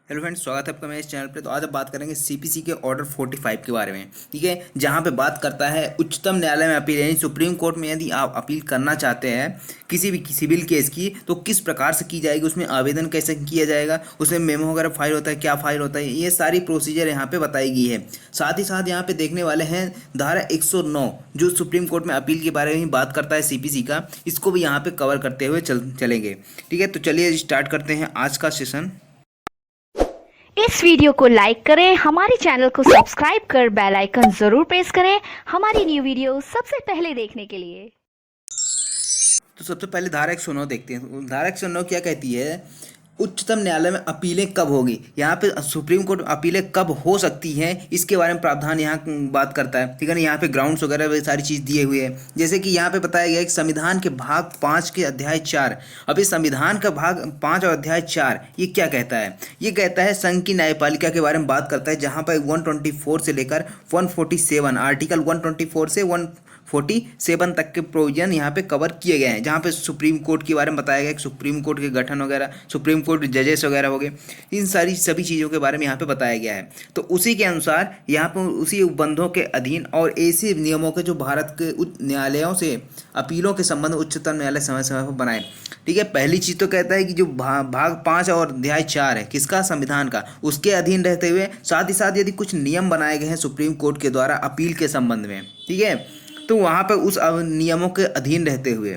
Hello friends, स्वागत है आपका मेरे इस चैनल पे। तो आज हम बात करेंगे सीपीसी के ऑर्डर 45 के बारे में। ठीक है, जहां पे बात करता है उच्चतम न्यायालय में अपील, यानी सुप्रीम कोर्ट में यदि आप अपील करना चाहते हैं किसी भी सिविल केस की, तो किस प्रकार से की जाएगी, उसमें आवेदन कैसे किया जाएगा, उसमें मेमो वगैरह फाइल होता है, क्या फाइल होता है, ये सारी प्रोसीजर यहाँ पे बताई गई है। साथ ही साथ यहाँ पे देखने वाले हैं धारा 109 जो सुप्रीम कोर्ट में अपील के बारे में बात करता है सीपीसी का, इसको भी यहाँ पे कवर करते हुए चलेंगे। ठीक है, तो चलिए स्टार्ट करते हैं आज का सेशन। इस वीडियो को लाइक करें, हमारे चैनल को सब्सक्राइब कर बेल आइकन जरूर प्रेस करें हमारी न्यू वीडियो सबसे पहले देखने के लिए। तो सबसे पहले धारा 109 देखते हैं। धारा 109 क्या कहती है? उच्चतम न्यायालय में अपीलें कब होगी, यहाँ पे सुप्रीम कोर्ट में अपीलें कब हो सकती हैं, इसके बारे में प्रावधान यहाँ बात करता है। ठीक है ना, यहाँ पे ग्राउंड्स वगैरह वे सारी चीज़ दिए हुए हैं। जैसे कि यहाँ पे बताया गया है कि संविधान के भाग 5 के अध्याय 4। अब इस संविधान का भाग 5 और अध्याय 4 ये क्या कहता है? ये कहता है संघ की न्यायपालिका के बारे में बात करता है, जहाँ पर 124 से लेकर 147, आर्टिकल 124 से 147 तक के प्रोविजन यहाँ पे कवर किए गए हैं, जहाँ पे सुप्रीम कोर्ट के बारे में बताया गया है कि सुप्रीम कोर्ट के गठन वगैरह, सुप्रीम कोर्ट जजेस वगैरह हो गए, इन सभी चीज़ों के बारे में यहाँ पे बताया गया है। तो उसी के अनुसार यहाँ पर उसी उपबंधों के अधीन और ऐसे नियमों के जो भारत के उच्च न्यायालयों से अपीलों के संबंध में उच्चतम न्यायालय समय समय पर बनाए। ठीक है, पहली चीज़ तो कहता है कि जो भाग 5 और अध्याय 4 है किसका, संविधान का, उसके अधीन रहते हुए साथ ही साथ यदि कुछ नियम बनाए गए हैं सुप्रीम कोर्ट के द्वारा अपील के संबंध में, ठीक है, तो वहाँ पर उस नियमों के अधीन रहते हुए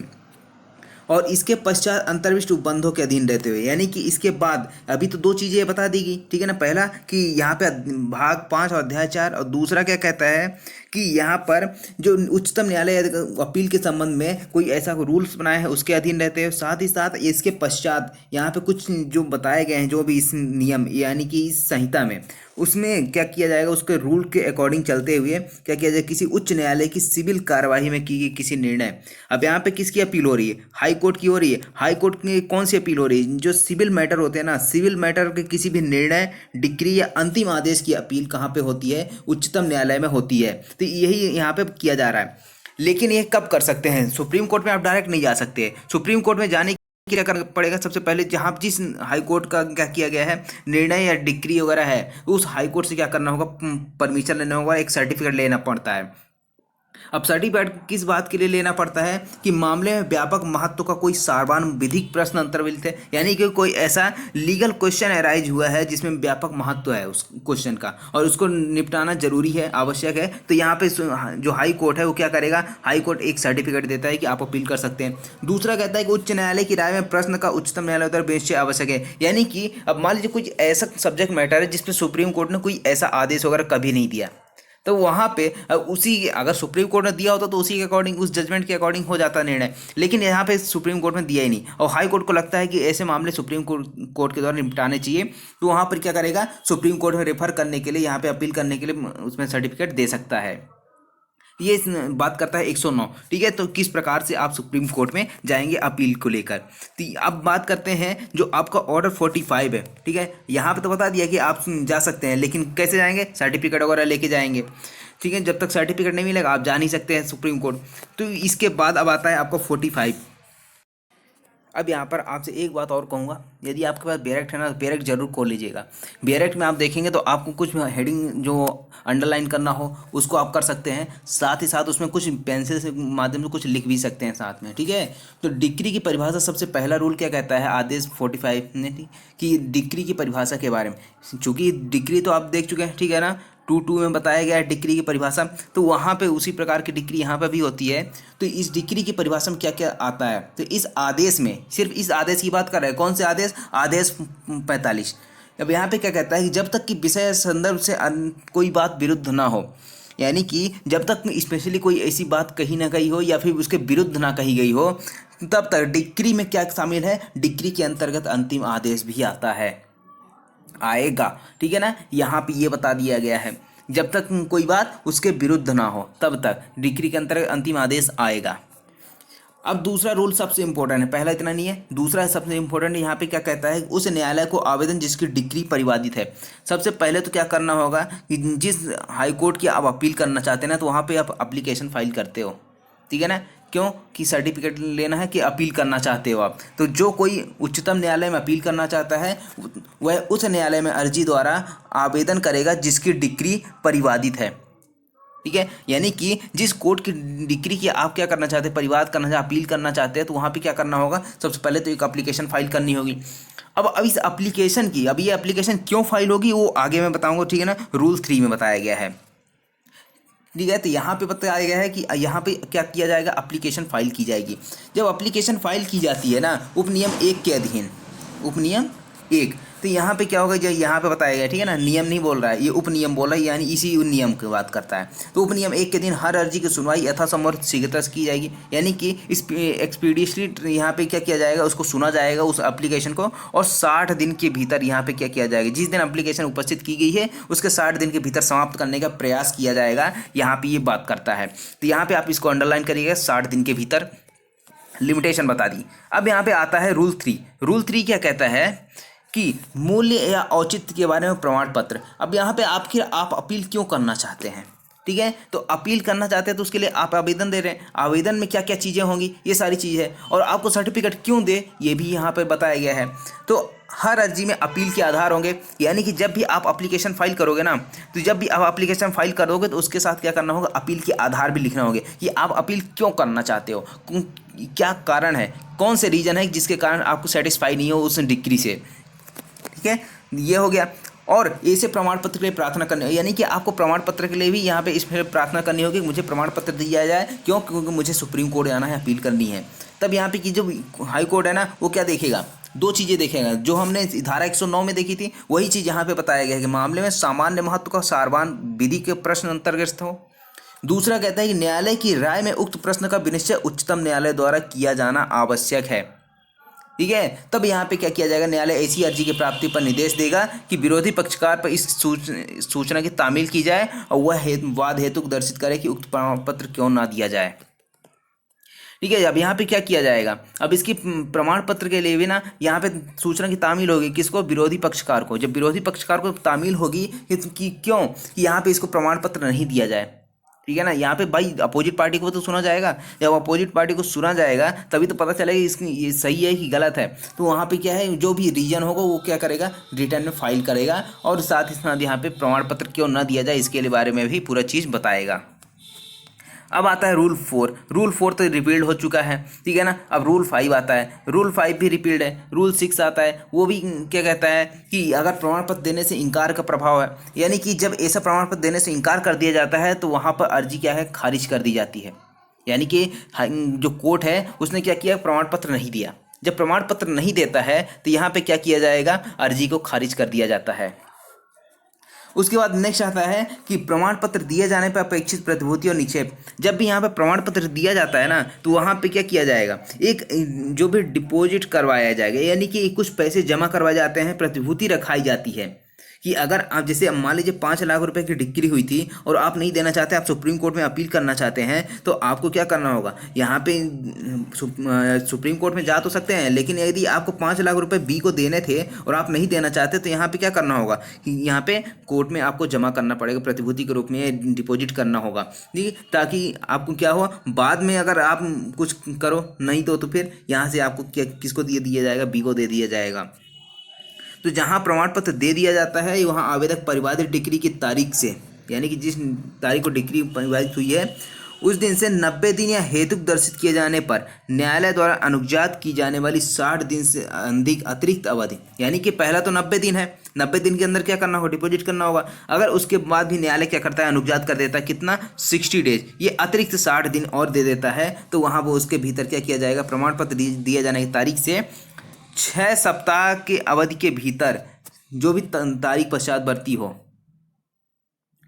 और इसके पश्चात अंतर्विष्ट उपबंधों के अधीन रहते हुए, यानी कि इसके बाद अभी तो दो चीज़ें बता दी गई। ठीक है ना, पहला कि यहाँ पे भाग 5 और अध्याय 4, और दूसरा क्या कहता है कि यहाँ पर जो उच्चतम न्यायालय अपील के संबंध में कोई ऐसा रूल्स बनाया है उसके अधीन रहते हैं। साथ ही साथ इसके पश्चात यहाँ पे कुछ जो बताए गए हैं, जो भी इस नियम यानी कि इस संहिता में, उसमें क्या किया जाएगा, उसके रूल के अकॉर्डिंग चलते हुए क्या किया जाए, किसी उच्च न्यायालय की सिविल कार्यवाही में की गई किसी निर्णय। अब यहाँ पे किसकी अपील हो रही है? हाई कोर्ट की हो रही है। हाई कोर्ट की कौन सी अपील हो रही है? जो सिविल मैटर होते हैं ना, सिविल मैटर के किसी भी निर्णय, डिक्री या अंतिम आदेश की अपील कहाँ पे होती है? उच्चतम न्यायालय में होती है। तो यही यहाँ पे किया जा रहा है। लेकिन ये कब कर सकते हैं? सुप्रीम कोर्ट में आप डायरेक्ट नहीं जा सकते। सुप्रीम कोर्ट में जाने क्या करना पड़ेगा? सबसे पहले जहाँ जिस हाई कोर्ट का क्या किया गया है निर्णय या डिक्री वगैरह है, उस हाई कोर्ट से क्या करना होगा, परमिशन लेना होगा, एक सर्टिफिकेट लेना पड़ता है। अब सर्टिफिकेट किस बात के लिए लेना पड़ता है? कि मामले में व्यापक महत्व का कोई सार्वभौम विधिक प्रश्न अंतर्विलित है, यानी कि कोई ऐसा लीगल क्वेश्चन अराइज हुआ है जिसमें व्यापक महत्व है उस क्वेश्चन का और उसको निपटाना जरूरी है, आवश्यक है। तो यहाँ पे जो हाई कोर्ट है वो क्या करेगा? हाई कोर्ट एक सर्टिफिकेट देता है कि आप अपील कर सकते हैं। दूसरा कहता है कि उच्च न्यायालय की राय में प्रश्न का उच्चतम न्यायालय द्वारा निश्चय आवश्यक है, यानी कि अब मान लीजिए कुछ ऐसा सब्जेक्ट मैटर है जिसमें सुप्रीम कोर्ट ने कोई ऐसा आदेश वगैरह कभी नहीं दिया, तो वहाँ पे उसी अगर सुप्रीम कोर्ट ने दिया होता तो उसी के अकॉर्डिंग, उस जजमेंट के अकॉर्डिंग हो जाता निर्णय। लेकिन यहाँ पे सुप्रीम कोर्ट ने दिया ही नहीं और हाई कोर्ट को लगता है कि ऐसे मामले सुप्रीम कोर्ट के द्वारा निपटाने चाहिए, तो वहाँ पर क्या करेगा? सुप्रीम कोर्ट में रेफर करने के लिए, यहाँ पे अपील करने के लिए उसमें सर्टिफिकेट दे सकता है। ये बात करता है 109। ठीक है, तो किस प्रकार से आप सुप्रीम कोर्ट में जाएंगे अपील को लेकर। तो अब बात करते हैं जो आपका ऑर्डर 45 है। ठीक है, यहाँ पे तो बता दिया कि आप जा सकते हैं, लेकिन कैसे जाएंगे? सर्टिफिकेट वगैरह लेके जाएंगे। ठीक है, जब तक सर्टिफिकेट नहीं मिलेगा आप जा नहीं सकते हैं सुप्रीम कोर्ट। तो इसके बाद अब आता है आपका 45। अब यहाँ पर आपसे एक बात और कहूँगा, यदि आपके पास बेरेक्ट है ना, तो बेरेक्ट जरूर खोल लीजिएगा। बेरेक्ट में आप देखेंगे तो आपको कुछ हेडिंग जो अंडरलाइन करना हो उसको आप कर सकते हैं, साथ ही साथ उसमें कुछ पेंसिल से माध्यम से कुछ लिख भी सकते हैं साथ में। ठीक है, तो डिक्री की परिभाषा, सबसे पहला रूल क्या कहता है आदेश 45 ने, कि डिक्री की परिभाषा के बारे में, चूँकि डिक्री तो आप देख चुके हैं, ठीक है ना, 2.2 में बताया गया है डिक्री की परिभाषा, तो वहाँ पे उसी प्रकार की डिक्री यहाँ पे भी होती है। तो इस डिक्री की परिभाषा में क्या क्या आता है? तो इस आदेश में, सिर्फ इस आदेश की बात कर रहे हैं, कौन से आदेश? आदेश 45। अब यहाँ पे क्या कहता है कि जब तक कि विषय संदर्भ से कोई बात विरुद्ध ना हो, यानी कि जब तक स्पेशली कोई ऐसी बात कही ना कही हो या फिर उसके विरुद्ध ना कही गई हो, तब तक डिक्री में क्या शामिल है? डिक्री के अंतर्गत अंतिम आदेश भी आता है, आएगा। ठीक है ना, यहाँ पे ये बता दिया गया है, जब तक कोई बात उसके विरुद्ध ना हो तब तक डिक्री के अंतर्गत अंतिम आदेश आएगा। अब दूसरा रूल सबसे इंपॉर्टेंट है, पहला इतना नहीं है, दूसरा सबसे इंपॉर्टेंट यहाँ पे क्या कहता है? उस न्यायालय को आवेदन जिसकी डिग्री परिवादित है। सबसे पहले तो क्या करना होगा कि जिस हाई कोर्ट की आप अपील करना चाहते हैं ना, तो वहाँ पे आप एप्लीकेशन फाइल करते हो। ठीक है ना, क्यों कि सर्टिफिकेट लेना है कि अपील करना चाहते हो आप। तो जो कोई उच्चतम न्यायालय में अपील करना चाहता है वह उस न्यायालय में अर्जी द्वारा आवेदन करेगा जिसकी डिग्री परिवादित है। ठीक है, यानी कि जिस कोर्ट की डिग्री की आप क्या करना चाहते हैं, परिवाद करना चाहते, अपील करना चाहते हैं, तो वहाँ पे क्या करना होगा, सबसे पहले तो एक एप्लीकेशन फाइल करनी होगी। अब इस एप्लीकेशन की, अब ये एप्लीकेशन क्यों फाइल होगी वो आगे मैं बताऊंगा, ठीक है ना, रूल 3 में बताया गया है। ठीक है, तो यहाँ पे बताया गया है कि यहाँ पे क्या किया जाएगा, एप्लीकेशन फाइल की जाएगी। जब एप्लीकेशन फाइल की जाती है ना उपनियम 1 के अधीन, उपनियम 1, तो यहाँ पे क्या होगा, जो यहाँ पे बताया गया, ठीक है ना, नियम नहीं बोल रहा है, ये उपनियम बोल रहा है, यानी इसी नियम की बात करता है। तो उपनियम 1 के दिन हर अर्जी की सुनवाई यथासंभव शीघ्रता से की जाएगी, यानी कि इस एक्सपीडिशली यहाँ पे क्या किया जाएगा, उसको सुना जाएगा उस एप्लीकेशन को, और 60 दिन के भीतर यहाँ पे क्या किया जाएगा, जिस दिन एप्लीकेशन उपस्थित की गई है उसके 60 दिन के भीतर समाप्त करने का प्रयास किया जाएगा, यहाँ पे ये बात करता है। तो यहाँ पे आप इसको अंडरलाइन करिएगा, 60 दिन के भीतर लिमिटेशन बता दी। अब यहाँ पे आता है रूल 3। रूल 3 क्या कहता है कि मूल्य या औचित्य के बारे में प्रमाण पत्र। अब यहाँ पे आप अपील क्यों करना चाहते हैं, ठीक है, तो अपील करना चाहते हैं तो उसके लिए आप आवेदन दे रहे हैं, आवेदन में क्या क्या चीज़ें होंगी, ये सारी चीज़ है, और आपको सर्टिफिकेट क्यों दे ये भी यहाँ पे बताया गया है। तो हर अर्जी में अपील के आधार होंगे, यानी कि जब भी आप एप्लीकेशन फाइल करोगे ना, तो जब भी आप एप्लीकेशन फाइल करोगे तो उसके साथ क्या करना होगा, अपील के आधार भी लिखना होगा कि आप अपील क्यों करना चाहते हो, क्या कारण है, कौन से रीज़न है जिसके कारण आपको सेटिस्फाई नहीं हो उस डिग्री से। ठीक है, ये हो गया। और ऐसे प्रमाण पत्र के लिए प्रार्थना करनी, यानी कि आपको प्रमाण पत्र के लिए भी यहाँ पे इसमें प्रार्थना करनी होगी, मुझे प्रमाण पत्र दिया जाए, क्यों, क्योंकि मुझे सुप्रीम कोर्ट जाना है, अपील करनी है। तब यहाँ पे की जो हाई कोर्ट है ना वो क्या देखेगा, 2 चीज़ें देखेगा, जो हमने धारा 109 में देखी थी वही चीज़ यहाँ पे बताया गया है कि मामले में सामान्य महत्व का सारवान विधि के प्रश्न अंतर्गत हो। दूसरा कहता है कि न्यायालय की राय में उक्त प्रश्न का विनिश्चय उच्चतम न्यायालय द्वारा किया जाना आवश्यक है। ठीक है, तब यहाँ पे क्या किया जाएगा, न्यायालय ऐसी अर्जी की प्राप्ति पर निर्देश देगा कि विरोधी पक्षकार पर इस सूचना की तामील की जाए और वह वाद हेतु दर्शित करे कि उक्त प्रमाण पत्र क्यों ना दिया जाए। ठीक है, अब यहाँ पे क्या किया जाएगा, अब इसकी प्रमाण पत्र के लिए भी ना यहाँ पे सूचना की तामील होगी, किसको, विरोधी पक्षकार को। जब विरोधी पक्षकार को तामील होगी कि क्यों, कि यहाँ पे इसको प्रमाण पत्र नहीं दिया जाए। ठीक है ना, यहाँ पे भाई अपोजिट पार्टी को तो सुना जाएगा, जब अपोजिट पार्टी को सुना जाएगा तभी तो पता चलेगा इसकी ये सही है कि गलत है। तो वहाँ पे क्या है, जो भी रीजन होगा वो क्या करेगा, रिटर्न में फाइल करेगा, और साथ ही साथ यहाँ पे प्रमाण पत्र क्यों ना दिया जाए इसके बारे में भी पूरा चीज़ बताएगा। अब आता है रूल 4। रूल 4 तो रिपील्ड हो चुका है, ठीक है ना। अब रूल 5 आता है, रूल 5 भी रिपील्ड है। रूल 6 आता है, वो भी क्या कहता है कि अगर प्रमाण पत्र देने से इनकार का प्रभाव है, यानी कि जब ऐसा प्रमाण पत्र देने से इनकार कर दिया जाता है तो वहाँ पर अर्जी क्या है, खारिज कर दी जाती है। यानी कि जो कोर्ट है उसने क्या किया, प्रमाण पत्र नहीं दिया। जब प्रमाण पत्र नहीं देता है तो यहाँ पर क्या किया जाएगा, अर्जी को खारिज कर दिया जाता है। उसके बाद नेक्स्ट आता है कि प्रमाण पत्र दिए जाने पर अपेक्षित प्रतिभूति और निक्षेप। जब भी यहाँ पे प्रमाण पत्र दिया जाता है ना तो वहाँ पे क्या किया जाएगा, एक जो भी डिपॉजिट करवाया जाएगा, यानी कि कुछ पैसे जमा करवाए जाते हैं, प्रतिभूति रखाई जाती है कि अगर आप जैसे मान लीजिए 5 लाख रुपए की डिक्री हुई थी और आप नहीं देना चाहते, आप सुप्रीम कोर्ट में अपील करना चाहते हैं, तो आपको क्या करना होगा, यहाँ पे सुप्रीम कोर्ट में जा तो सकते हैं, लेकिन यदि आपको 5 लाख रुपए बी को देने थे और आप नहीं देना चाहते तो यहाँ पे क्या करना होगा कि यहाँ पे कोर्ट में आपको जमा करना पड़ेगा, प्रतिभूति के रूप में डिपॉजिट करना होगा, ठीक है, ताकि आपको क्या हो, बाद में अगर आप कुछ करो नहीं तो फिर यहाँ से आपको क्या किसको दिया जाएगा, बी को दे दिया जाएगा। तो जहां प्रमाण पत्र दे दिया जाता है वहां आवेदक परिवादित डिक्री की तारीख से, यानी कि जिस तारीख को डिक्री परिवादित हुई है उस दिन से 90 दिन या हेतुक दर्शित किए जाने पर न्यायालय द्वारा अनुज्ञात की जाने वाली 60 दिन से अधिक अतिरिक्त अवधि, यानी कि पहला तो 90 दिन है, 90 दिन के अंदर क्या करना होगा, डिपॉजिट करना होगा। अगर उसके बाद भी न्यायालय क्या करता है, अनुज्ञात कर देता है कितना, 60 डेज, ये अतिरिक्त 60 दिन और दे देता है, तो वहाँ वो उसके भीतर क्या किया जाएगा, प्रमाण पत्र दिए जाने की तारीख से 6 सप्ताह के अवधि के भीतर जो भी तारीख पश्चात बढ़ती हो।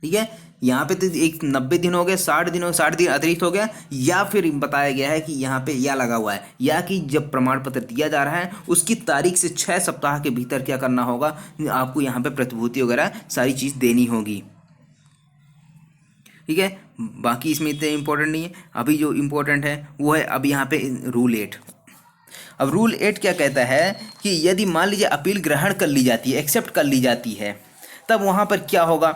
ठीक है, यहाँ पे तो एक 90 दिन हो गए, 60 दिन हो, 60 दिन अतिरिक्त हो गया, या फिर बताया गया है कि यहाँ पे या लगा हुआ है, या कि जब प्रमाण पत्र दिया जा रहा है उसकी तारीख से 6 सप्ताह के भीतर क्या करना होगा, आपको यहाँ पे प्रतिभूति वगैरह सारी चीज़ देनी होगी। ठीक है, बाकी इसमें इतने इम्पोर्टेंट नहीं है। अभी जो इम्पोर्टेंट है वो है अब यहाँ पे रूल 8। अब रूल 8 क्या कहता है कि यदि मान लीजिए अपील ग्रहण कर ली जाती है, एक्सेप्ट कर ली जाती है, तब वहाँ पर क्या होगा,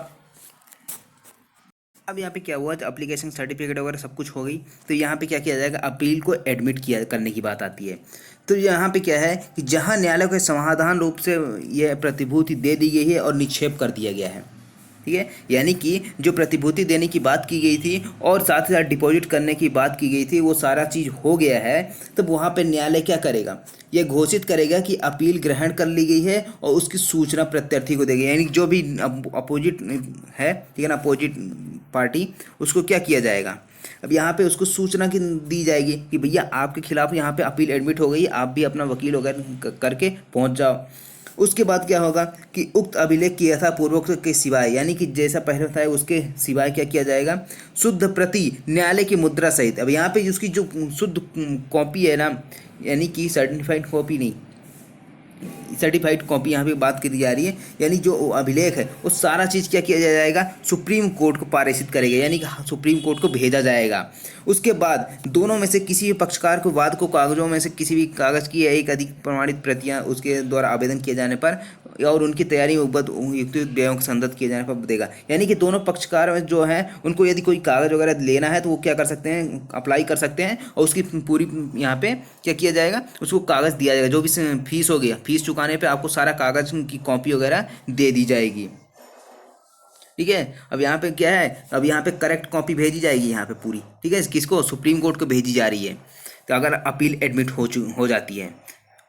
अब यहाँ पे क्या हुआ, तो एप्लीकेशन सर्टिफिकेट वगैरह सब कुछ हो गई, तो यहाँ पे क्या किया जाएगा, अपील को एडमिट किया करने की बात आती है। तो यहाँ पे क्या है कि जहाँ न्यायालय को समाधान रूप से यह प्रतिभूति दे दी गई है और निक्षेप कर दिया गया है, ठीक है, यानी कि जो प्रतिभूति देने की बात की गई थी और साथ ही साथ डिपॉजिट करने की बात की गई थी, वो सारा चीज़ हो गया है, तब वहाँ पे न्यायालय क्या करेगा, ये घोषित करेगा कि अपील ग्रहण कर ली गई है और उसकी सूचना प्रत्यर्थी को देगी, यानी जो भी अपोजिट है, ठीक है ना, अपोजिट पार्टी, उसको क्या किया जाएगा, अब यहाँ पे उसको सूचना की दी जाएगी कि भैया आपके खिलाफ यहाँ पे अपील एडमिट हो गई, आप भी अपना वकील वगैरह करके पहुँच जाओ। उसके बाद क्या होगा कि उक्त अभिलेख की यथापूर्वक के सिवाय, यानी कि जैसा पहले था उसके सिवाय क्या किया जाएगा, शुद्ध प्रति न्यायालय की मुद्रा सहित। अब यहाँ पे उसकी जो शुद्ध कॉपी है ना, यानी कि सर्टिफाइड कॉपी नहीं, सर्टिफाइड कॉपी यहाँ पे बात की जा रही है, यानी जो अभिलेख है वो सारा चीज़ क्या किया जाएगा, सुप्रीम कोर्ट को पारित करेगा, यानी कि सुप्रीम कोर्ट को भेजा जाएगा। उसके बाद दोनों में से किसी भी पक्षकार को वाद को कागजों में से किसी भी कागज की या एक अधिक प्रमाणित प्रतियां उसके द्वारा आवेदन किए जाने पर और उनकी तैयारी में युक्त व्ययों को संदत किए जाने पर देगा, यानी कि दोनों पक्षकार जो हैं उनको यदि कोई कागज वगैरह लेना है तो वो क्या कर सकते हैं, अप्लाई कर सकते हैं और उसकी पूरी यहाँ पे क्या किया जाएगा, उसको कागज़ दिया जाएगा, जो भी फीस हो गया, फीस चुकाने पे आपको सारा कागज की कॉपी वगैरह दे दी जाएगी, ठीक है। अब यहाँ पे क्या है, अब यहाँ पे करेक्ट कॉपी भेजी जाएगी यहाँ पे पूरी, ठीक है, किसको, सुप्रीम कोर्ट को भेजी जा रही है, तो अगर अपील एडमिट हो जाती है।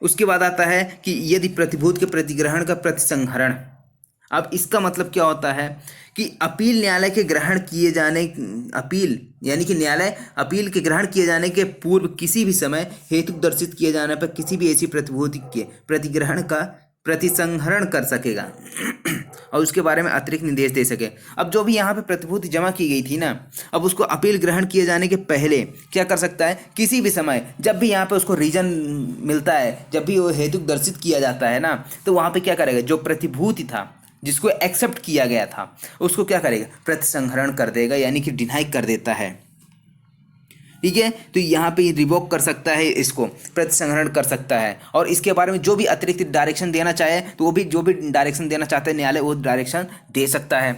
उसके बाद आता है कि यदि प्रतिभूति के प्रतिग्रहण का प्रतिसंहरण, अब इसका मतलब क्या होता है कि अपील न्यायालय के ग्रहण किए जाने, अपील यानी कि न्यायालय अपील के ग्रहण किए जाने के पूर्व किसी भी समय हेतु दर्शित किए जाने पर किसी भी ऐसी प्रतिभूति के प्रतिग्रहण का प्रतिसंहरण कर सकेगा और उसके बारे में अतिरिक्त निर्देश दे सके। अब जो भी यहाँ पे प्रतिभूति जमा की गई थी ना, अब उसको अपील ग्रहण किए जाने के पहले क्या कर सकता है, किसी भी समय जब भी यहाँ पे उसको रीजन मिलता है, जब भी वो हेतु दर्शित किया जाता है ना, तो वहाँ पे क्या करेगा, जो प्रतिभूति था जिसको एक्सेप्ट किया गया था उसको क्या करेगा, प्रतिसंहरण कर देगा, यानी कि डिनाई कर देता है, ठीक है। तो यहाँ पे रिवोक कर सकता है, इसको प्रतिसंहरण कर सकता है, और इसके बारे में जो भी अतिरिक्त डायरेक्शन देना चाहे तो वो भी, जो भी डायरेक्शन देना चाहते हैं न्यायालय वो डायरेक्शन दे सकता है।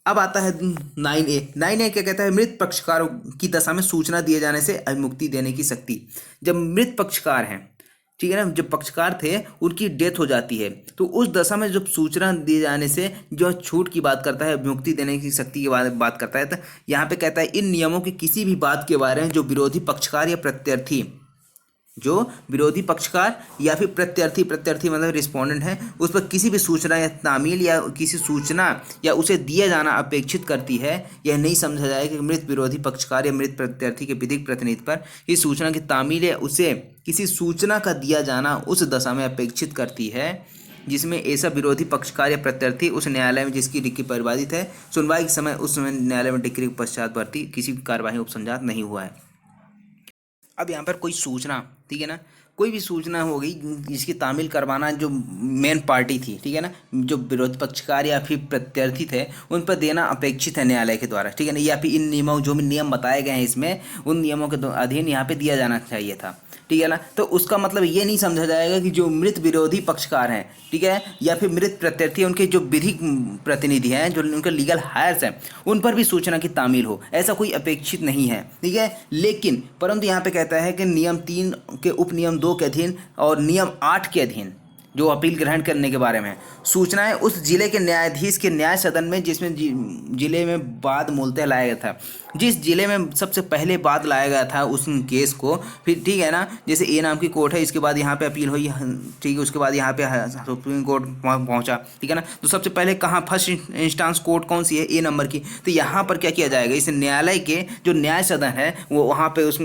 अब आता है 9A। 9A क्या कहता है, मृत पक्षकारों की दशा में सूचना दिए जाने से अविमुक्ति देने की शक्ति। जब मृत पक्षकार हैं, ठीक है ना, जो पक्षकार थे उनकी डेथ हो जाती है, तो उस दशा में जब सूचना दिए जाने से जो छूट की बात करता है, मुक्ति देने की शक्ति की बात करता है, तो यहाँ पे कहता है इन नियमों की किसी भी बात के बारे में जो विरोधी पक्षकार या प्रत्यर्थी, जो विरोधी पक्षकार या फिर प्रत्यर्थी मतलब रिस्पोंडेंट है, उस पर किसी भी सूचना या तामील या किसी सूचना या उसे दिया जाना अपेक्षित करती है, यह नहीं समझा जाए कि मृत विरोधी पक्षकार या मृत प्रत्यर्थी के विधिक प्रतिनिधि पर इस सूचना की तामील या उसे किसी सूचना का दिया जाना उस दशा में अपेक्षित करती है जिसमें ऐसा विरोधी पक्षकार या प्रत्यर्थी उस न्यायालय में जिसकी डिक्री परिवादित है, सुनवाई के समय उस समय न्यायालय में डिक्री के पश्चात भर्ती किसी कार्यवाही उपसंजात नहीं हुआ है। अब यहाँ पर कोई सूचना, ठीक है ना, कोई भी सूचना हो गई जिसकी तामील करवाना जो मेन पार्टी थी, ठीक है ना, जो विरोध पक्षकार या फिर प्रत्यर्थी थे उन पर देना अपेक्षित है न्यायालय के द्वारा, ठीक है ना, या फिर इन नियमों, जो भी नियम बताए गए हैं इसमें, उन नियमों के अधीन यहाँ पे दिया जाना चाहिए था, ठीक है ना। तो उसका मतलब ये नहीं समझा जाएगा कि जो मृत विरोधी पक्षकार हैं, ठीक है, या फिर मृत प्रत्यर्थी, उनके जो विधिक प्रतिनिधि हैं, जो उनके लीगल हायर्स हैं, उन पर भी सूचना की तामील हो, ऐसा कोई अपेक्षित नहीं है, ठीक है। लेकिन परंतु यहाँ पे कहता है कि नियम 3 के उपनियम 2 के अधीन और नियम 8 के अधीन जो अपील ग्रहण करने के बारे में सूचनाएं उस जिले के न्यायाधीश के न्याय सदन में जिसमें जिले में वाद मूलतः लाया गया था, जिस जिले में सबसे पहले वाद लाया गया था उस केस को, फिर ठीक है ना, जैसे ए नाम की कोर्ट है, इसके बाद यहाँ पे अपील हुई, ठीक है, उसके बाद यहाँ पे सुप्रीम कोर्ट पहुँचा, ठीक है ना, तो सबसे पहले कहाँ फर्स्ट इंस्टांस कोर्ट कौन सी है, ए नंबर की, तो यहाँ पर क्या किया जाएगा, इस न्यायालय के जो न्याय सदन है वो वहाँ पे उस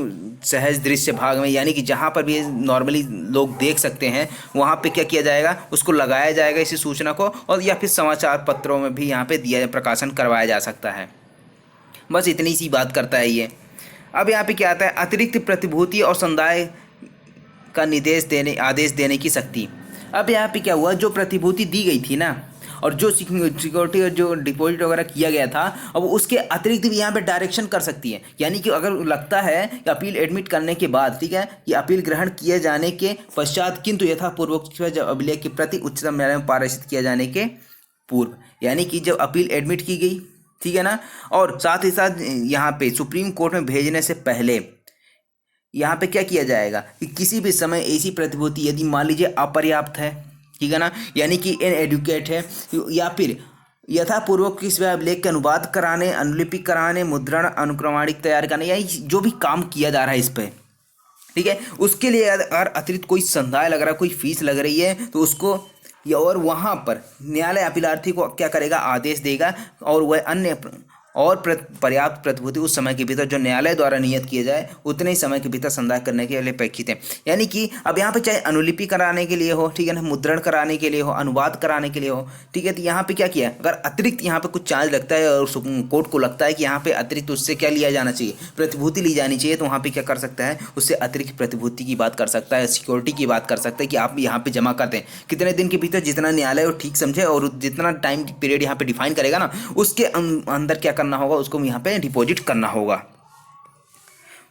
सहज दृश्य भाग में, यानी कि जहाँ पर भी नॉर्मली लोग देख सकते हैं वहाँ पे क्या किया जाएगा, उसको लगाया जाएगा इसी सूचना को, और या फिर समाचार पत्रों में भी यहाँ पे दिया प्रकाशन करवाया जा सकता है। बस इतनी सी बात करता है ये। अब यहाँ पे क्या आता है, अतिरिक्त प्रतिभूति और समुदाय का आदेश देने की शक्ति। अब यहाँ पे क्या हुआ, जो प्रतिभूति दी गई थी ना और जो सिक्योरिटी और जो डिपॉजिट वगैरह किया गया था, अब उसके अतिरिक्त भी यहाँ पे डायरेक्शन कर सकती है, यानी कि अगर लगता है कि अपील एडमिट करने के बाद, ठीक है, ये अपील ग्रहण किए जाने के पश्चात किंतु यथापूर्वक अभिलेख के प्रति उच्चतम न्यायालय में पारित किया जाने के पूर्व, यानी कि जब अपील एडमिट की गई, ठीक है ना, और साथ ही साथ यहाँ पे सुप्रीम कोर्ट में भेजने से पहले यहाँ पे क्या किया जाएगा कि किसी भी समय ऐसी प्रतिभूति यदि मान लीजिए अपर्याप्त है, ठीक है ना, यानी कि इनएडुकेट है, या फिर यथापूर्वक किसी अभिलेख के अनुवाद कराने, अनुलिपि कराने, मुद्रण, अनुक्रमणिक तैयार करने, यानी जो भी काम किया जा रहा है इस पर, ठीक है, उसके लिए अगर अतिरिक्त कोई संदाय लग रहा है, कोई फीस लग रही है, तो उसको या और वहाँ पर न्यायालय अपीलार्थी को क्या करेगा, आदेश देगा, और वह अन्य और पर्याप्त प्रतिभूति उस समय के भीतर जो न्यायालय द्वारा नियत किए जाए उतने ही समय के भीतर संदाय करने के लिए अपेक्षित है। यानी कि अब यहाँ पे चाहे अनुलिपि कराने के लिए हो, ठीक है ना, मुद्रण कराने के लिए हो, अनुवाद कराने के लिए हो, ठीक है, तो यहाँ पे क्या किया, अगर अतिरिक्त यहाँ पे कुछ चार्ज लगता है और कोर्ट को लगता है कि यहाँ पे अतिरिक्त उससे क्या लिया जाना चाहिए, प्रतिभूति ली जानी चाहिए, तो वहाँ पे क्या कर सकता है, उससे अतिरिक्त प्रतिभूति की बात कर सकता है, सिक्योरिटी की बात कर सकता है कि आप यहाँ पे जमा कर दें, कितने दिन के भीतर, जितना न्यायालय वो ठीक समझे और जितना टाइम पीरियड यहाँ पे डिफाइन करेगा ना, उसके अंदर क्या करना होगा, उसको यहाँ पे डिपॉजिट करना होगा।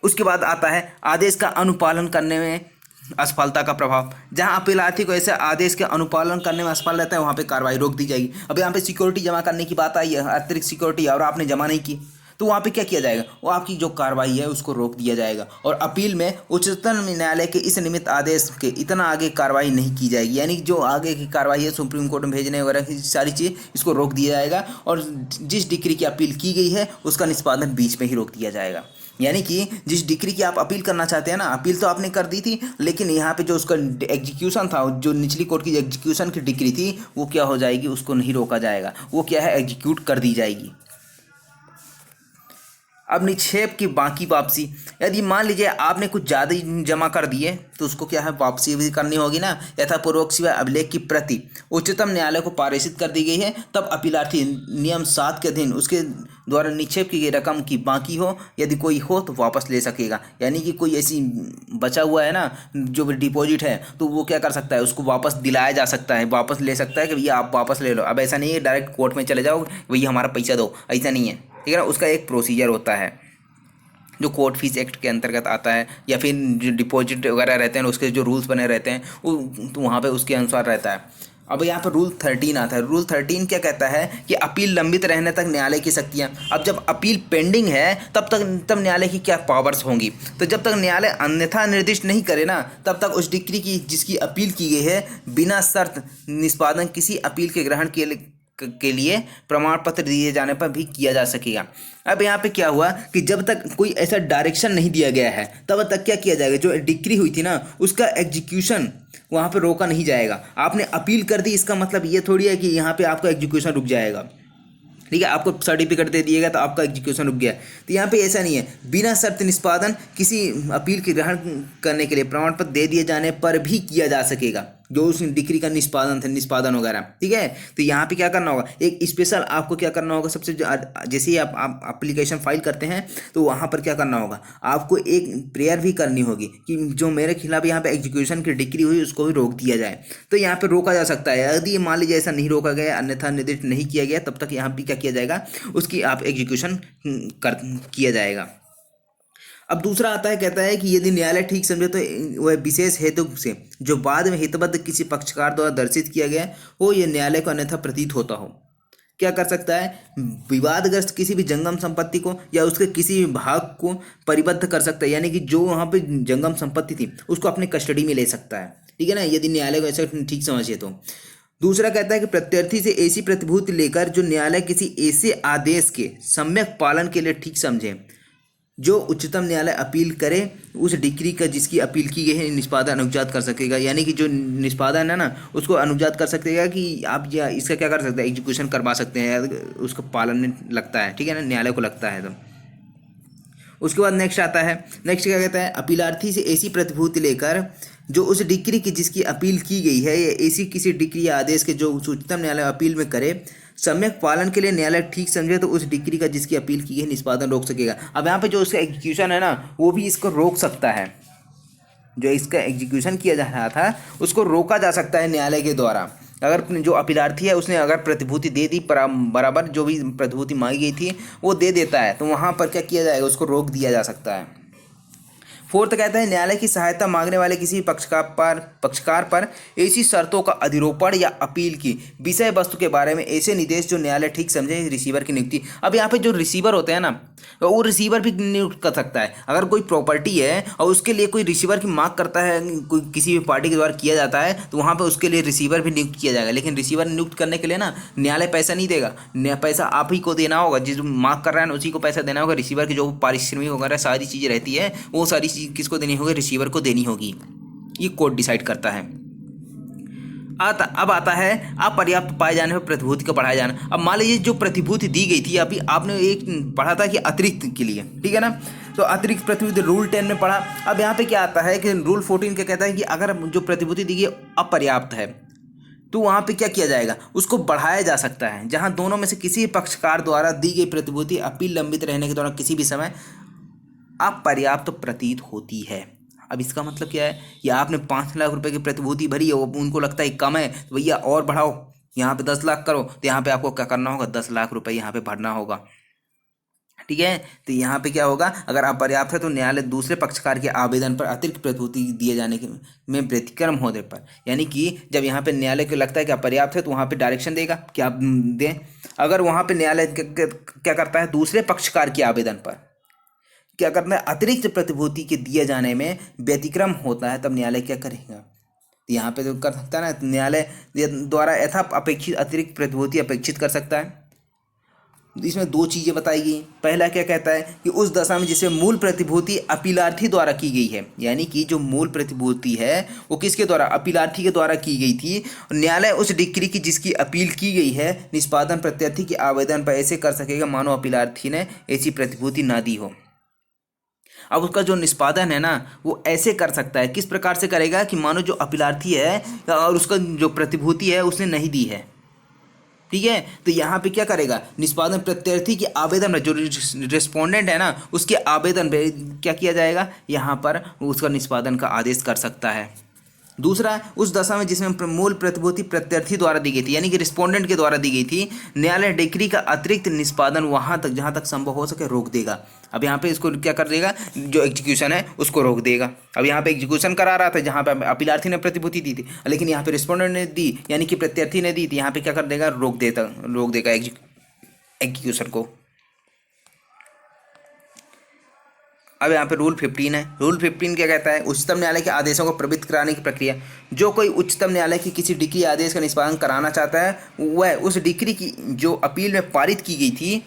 उसके बाद आता है आदेश का अनुपालन करने में असफलता का प्रभाव। जहां अपीलार्थी को ऐसे आदेश के अनुपालन करने में असफल रहता है वहां पे कार्रवाई रोक दी जाएगी। अब यहाँ पे सिक्योरिटी जमा करने की बात आई है, अतिरिक्त सिक्योरिटी, और आपने जमा नहीं की, तो वहाँ पे क्या किया जाएगा, वो आपकी जो कार्रवाई है उसको रोक दिया जाएगा, और अपील में उच्चतम न्यायालय के इस निमित्त आदेश के इतना आगे कार्रवाई नहीं की जाएगी, यानी जो आगे की कार्रवाई है सुप्रीम कोर्ट में भेजने वगैरह की सारी चीज़, इसको रोक दिया जाएगा, और जिस डिक्री की अपील की गई है उसका निष्पादन बीच में ही रोक दिया जाएगा। यानी कि जिस डिक्री की आप अपील करना चाहते हैं ना, अपील तो आपने कर दी थी, लेकिन यहाँ पे जो उसका एग्जीक्यूशन था, जो निचली कोर्ट की एग्जीक्यूशन की डिक्री थी, वो क्या हो जाएगी, उसको नहीं रोका जाएगा, वो क्या है, एग्जीक्यूट कर दी जाएगी। अब निक्षेप की बाकी वापसी, यदि मान लीजिए आपने कुछ ज़्यादा जमा कर दिए तो उसको क्या है, वापसी भी करनी होगी ना। यथापूर्वक सिवाय अभिलेख की प्रति उच्चतम न्यायालय को पारित कर दी गई है, तब अपीलार्थी नियम 7 के अधीन उसके द्वारा निक्षेप की गई रकम की बाकी हो, यदि कोई हो तो वापस ले सकेगा। यानी कि कोई ऐसी बचा हुआ है ना जो डिपॉजिट है, तो वो क्या कर सकता है, उसको वापस दिलाया जा सकता है, वापस ले सकता है कि भैया आप वापस ले लो। अब ऐसा नहीं है डायरेक्ट कोर्ट में चले जाओ, भैया हमारा पैसा दो, ऐसा नहीं है, ठीक है ना। उसका एक प्रोसीजर होता है जो कोर्ट फीस एक्ट के अंतर्गत आता है, या फिर जो डिपॉजिट वगैरह रहते हैं उसके जो रूल्स बने रहते हैं वो तो वहाँ पे उसके अनुसार रहता है। अब यहाँ पर रूल 13 आता है। रूल 13 क्या कहता है कि अपील लंबित रहने तक न्यायालय की शक्तियाँ। अब जब अपील पेंडिंग है तब न्यायालय की क्या पावर्स होंगी, तो जब तक न्यायालय अन्यथा निर्दिष्ट नहीं करे ना, तब तक उस डिक्री की जिसकी अपील की गई है बिना शर्त निष्पादन किसी अपील के ग्रहण के लिए प्रमाण पत्र दिए जाने पर भी किया जा सकेगा। अब यहाँ पे क्या हुआ कि जब तक कोई ऐसा डायरेक्शन नहीं दिया गया है तब तक क्या किया जाएगा, जो डिक्री हुई थी ना उसका एग्जीक्यूशन वहाँ पे रोका नहीं जाएगा। आपने अपील कर दी, इसका मतलब ये थोड़ी है कि यहाँ पे आपका एग्जीक्यूशन रुक जाएगा, ठीक है। आपको सर्टिफिकेट दे दिएगा तो आपका एग्जीक्यूशन रुक गया, तो यहाँ पे ऐसा नहीं है। बिना शर्त निष्पादन किसी अपील के ग्रहण करने के लिए प्रमाण पत्र दे दिए जाने पर भी किया जा सकेगा, जो उस डिक्री का निष्पादन वगैरह, ठीक है। तो यहाँ पे क्या करना होगा, एक स्पेशल आपको क्या करना होगा, सबसे जैसे ही आप एप्लीकेशन फाइल करते हैं तो वहाँ पर क्या करना होगा, आपको एक प्रेयर भी करनी होगी कि जो मेरे खिलाफ यहाँ पे एग्जीक्यूशन की डिक्री हुई उसको भी रोक दिया जाए। तो यहाँ पे रोका जा सकता है। यदि मान लीजिए ऐसा नहीं रोका गया, अन्यथा निर्दिष्ट नहीं किया गया, तब तक यहाँ पे क्या किया जाएगा, उसकी आप एग्जीक्यूशन किया जाएगा। अब दूसरा आता है, कहता है कि यदि न्यायालय ठीक समझे तो वह विशेष हेतु से जो बाद में हितबद्ध किसी पक्षकार द्वारा दर्शित किया गया हो, यह न्यायालय को अन्यथा प्रतीत होता हो, क्या कर सकता है, विवादग्रस्त किसी भी जंगम संपत्ति को या उसके किसी भी भाग को परिबद्ध कर सकता है। यानी कि जो वहाँ पे जंगम संपत्ति थी उसको अपने कस्टडी में ले सकता है, ठीक है ना, यदि न्यायालय को ऐसा ठीक समझिए तो। दूसरा कहता है कि प्रत्यर्थी से ऐसी प्रतिभूति लेकर जो न्यायालय किसी ऐसे आदेश के सम्यक पालन के लिए ठीक समझे, जो उच्चतम न्यायालय अपील करे, उस डिक्री का जिसकी अपील की गई है निष्पादन अनुज्ञात कर सकेगा। यानी कि जो निष्पादन है ना उसको अनुज्ञात कर सकेगा कि आप या इसका क्या कर सकते हैं, एग्जीक्यूशन करवा सकते हैं, उसको पालन में लगता है, ठीक है ना, न्यायालय को लगता है। तो उसके बाद नेक्स्ट आता है, नेक्स्ट क्या कहता है, अपीलार्थी से ऐसी प्रतिभूति लेकर जो उस डिक्री की जिसकी अपील की गई है या ऐसी किसी डिक्री या आदेश के जो उच्चतम न्यायालय अपील में करे, सम्यक पालन के लिए न्यायालय ठीक समझे तो उस डिक्री का जिसकी अपील की गई निष्पादन रोक सकेगा। अब यहाँ पे जो उसका एग्जीक्यूशन है ना वो भी इसको रोक सकता है, जो इसका एग्जीक्यूशन किया जा रहा था उसको रोका जा सकता है न्यायालय के द्वारा। अगर जो अपीलार्थी है उसने अगर प्रतिभूति दे दी बराबर, जो भी प्रतिभूति मांगी गई थी वो दे देता है, तो वहाँ पर क्या किया जाएगा, उसको रोक दिया जा सकता है। फोर्थ कहता है न्यायालय की सहायता मांगने वाले किसी पक्षकार पर ऐसी शर्तों का अधिरोपण या अपील की विषय वस्तु के बारे में ऐसे निर्देश जो न्यायालय ठीक समझे रिसीवर की नियुक्ति। अब यहाँ पे जो रिसीवर होते हैं ना, वो रिसीवर भी नियुक्त कर सकता है। अगर कोई प्रॉपर्टी है और उसके लिए कोई रिसीवर की मांग करता है, कोई किसी भी पार्टी के द्वारा किया जाता है, तो वहाँ पे उसके लिए रिसीवर भी नियुक्त किया जाएगा। लेकिन रिसीवर नियुक्त करने के लिए ना न्यायालय पैसा नहीं देगा, पैसा आप ही को देना होगा। जिस मांग कर रहा है ना उसी को पैसा देना होगा। रिसीवर की जो पारिश्रमिक वगैरह सारी चीज़ें रहती है वो सारी चीज़ किसको देनी होगी? रिसीवर को देनी होगी। ये कोर्ट डिसाइड करता है। अब आता है अपर्याप्त पाए जाने पर प्रतिभूति का बढ़ाया जाना। अब मान लीजिए जो प्रतिभूति दी गई थी, अभी आपने एक पढ़ा था कि अतिरिक्त के लिए, ठीक है ना, तो अतिरिक्त प्रतिभूति रूल 10 में पढ़ा। अब यहाँ पे क्या आता है कि रूल 14 क्या कहता है कि अगर जो प्रतिभूति दी गई अपर्याप्त है तो वहाँ पे क्या किया जाएगा? उसको बढ़ाया जा सकता है। जहाँ दोनों में से किसी पक्षकार द्वारा दी गई प्रतिभूति अपील लंबित रहने के दौरान किसी भी समय अपर्याप्त प्रतीत होती है। अब इसका मतलब क्या है? या आपने 5 लाख रुपए की प्रतिभूति भरी है, वो उनको लगता है कम है, तो भैया और बढ़ाओ, यहाँ पे 10 लाख करो, तो यहाँ पे आपको क्या करना होगा? 10 लाख रुपए यहाँ पे भरना होगा, ठीक है। तो यहाँ पे क्या होगा? अगर अपर्याप्त है तो न्यायालय दूसरे पक्षकार के आवेदन पर अतिरिक्त प्रतिभूति दिए जाने के में व्यतिक्रम होने पर, यानी कि जब यहाँ पे न्यायालय को लगता है कि अपर्याप्त है तो वहाँ पे डायरेक्शन देगा कि आप दें। अगर वहाँ पे न्यायालय क्या करता है? दूसरे पक्षकार के आवेदन पर क्या करना है? अतिरिक्त प्रतिभूति के दिए जाने में व्यतिक्रम होता है, तब न्यायालय क्या करेगा? तो यहाँ पे तो कर सकता है ना, न्यायालय द्वारा यथा अपेक्षित अतिरिक्त प्रतिभूति अपेक्षित कर सकता है। इसमें 2 चीज़ें बताई गई। पहला क्या कहता है कि उस दशा में जिसमें मूल प्रतिभूति अपीलार्थी द्वारा की गई है, यानी कि जो मूल प्रतिभूति है वो किसके द्वारा? अपीलार्थी के द्वारा की गई थी। न्यायालय उस डिक्री की जिसकी अपील की गई है निष्पादन प्रत्यार्थी के आवेदन पर ऐसे कर सकेगा मानो अपीलार्थी ने ऐसी प्रतिभूति ना दी हो। अब उसका जो निष्पादन है ना वो ऐसे कर सकता है। किस प्रकार से करेगा? कि मानो जो अपीलार्थी है और उसका जो प्रतिभूति है उसने नहीं दी है, ठीक है, तो यहाँ पे क्या करेगा? निष्पादन प्रत्यार्थी के आवेदन में जो रिस्पोंडेंट है ना उसके आवेदन पे क्या किया जाएगा? यहाँ पर उसका निष्पादन का आदेश कर सकता है। दूसरा, उस दशा में जिसमें मूल प्रतिभूति प्रत्यार्थी द्वारा दी गई थी, यानी कि रिस्पोंडेंट के द्वारा दी गई थी, न्यायालय डिक्री का अतिरिक्त निष्पादन वहाँ तक जहाँ तक संभव हो सके रोक देगा। अब यहाँ पे इसको क्या कर देगा? जो एग्जीक्यूशन है उसको रोक देगा। अब यहाँ पे एग्जीक्यूशन करा रहा था जहाँ पे अपीलार्थी ने प्रतिभूति दी थी, लेकिन यहाँ पे रिस्पोंडेंट ने दी, यानी कि प्रत्यार्थी ने दी थी, यहाँ पे क्या कर देगा? रोक देगा एग्जीक्यूशन को। अब यहाँ पे रूल 15 है। रूल 15 क्या कहता है? उच्चतम न्यायालय के आदेशों को प्रवृत्त कराने की प्रक्रिया। जो कोई उच्चतम न्यायालय की किसी डिक्री आदेश का निष्पादन कराना चाहता है, वह उस डिक्री की जो अपील में पारित की गई थी,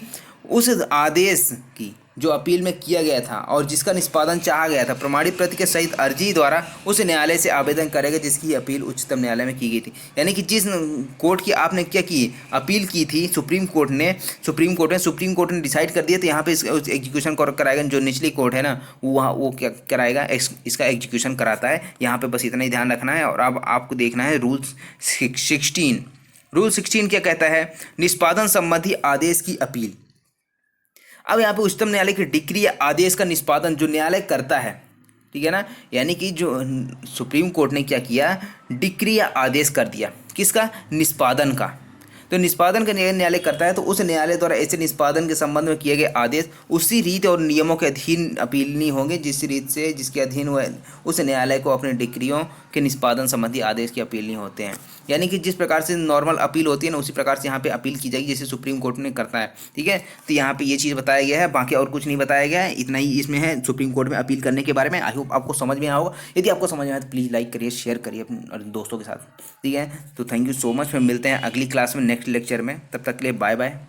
उस आदेश की जो अपील में किया गया था और जिसका निष्पादन चाहा गया था, प्रमाणित प्रति के सहित अर्जी द्वारा उस न्यायालय से आवेदन करेगा जिसकी अपील उच्चतम न्यायालय में की गई थी। यानी कि जिस कोर्ट की आपने क्या की? अपील की थी, सुप्रीम कोर्ट ने डिसाइड कर दिया, तो यहाँ पे एग्जीक्यूशन कराएगा। जो निचली कोर्ट है ना वो क्या कराएगा? इसका एग्जीक्यूशन कराता है। यहाँ पर बस इतना ही ध्यान रखना है। और अब आपको देखना है रूल 16। रूल 16 क्या कहता है? निष्पादन संबंधी आदेश की अपील। अब यहाँ पे उच्चतम न्यायालय की डिक्री या आदेश का निष्पादन जो न्यायालय करता है, ठीक है ना, यानी कि जो सुप्रीम कोर्ट ने क्या किया? डिक्री या आदेश कर दिया। किसका? निष्पादन का। तो निष्पादन का न्यायालय करता है, तो उस न्यायालय द्वारा ऐसे निष्पादन के संबंध में किए गए आदेश उसी रीत और नियमों के अधीन अपील नहीं होंगे जिस रीत से जिसके अधीन हुए उस न्यायालय को अपने डिक्रियों के निष्पादन संबंधी आदेश की अपील नहीं होते हैं। यानी कि जिस प्रकार से नॉर्मल अपील होती है ना उसी प्रकार से यहाँ पे अपील की जाएगी जैसे सुप्रीम कोर्ट ने करता है, ठीक है। तो यहाँ पे ये चीज़ बताया गया है, बाकी और कुछ नहीं बताया गया है। इतना ही इसमें है सुप्रीम कोर्ट में अपील करने के बारे में। आई होप आपको समझ में आया होगा। यदि आपको समझ में आए तो प्लीज़ लाइक करिए, शेयर करिए अपने दोस्तों के साथ, ठीक है। तो थैंक यू सो मच। फिर मिलते हैं अगली क्लास में नेक्स्ट लेक्चर में। तब तक के लिए बाय बाय।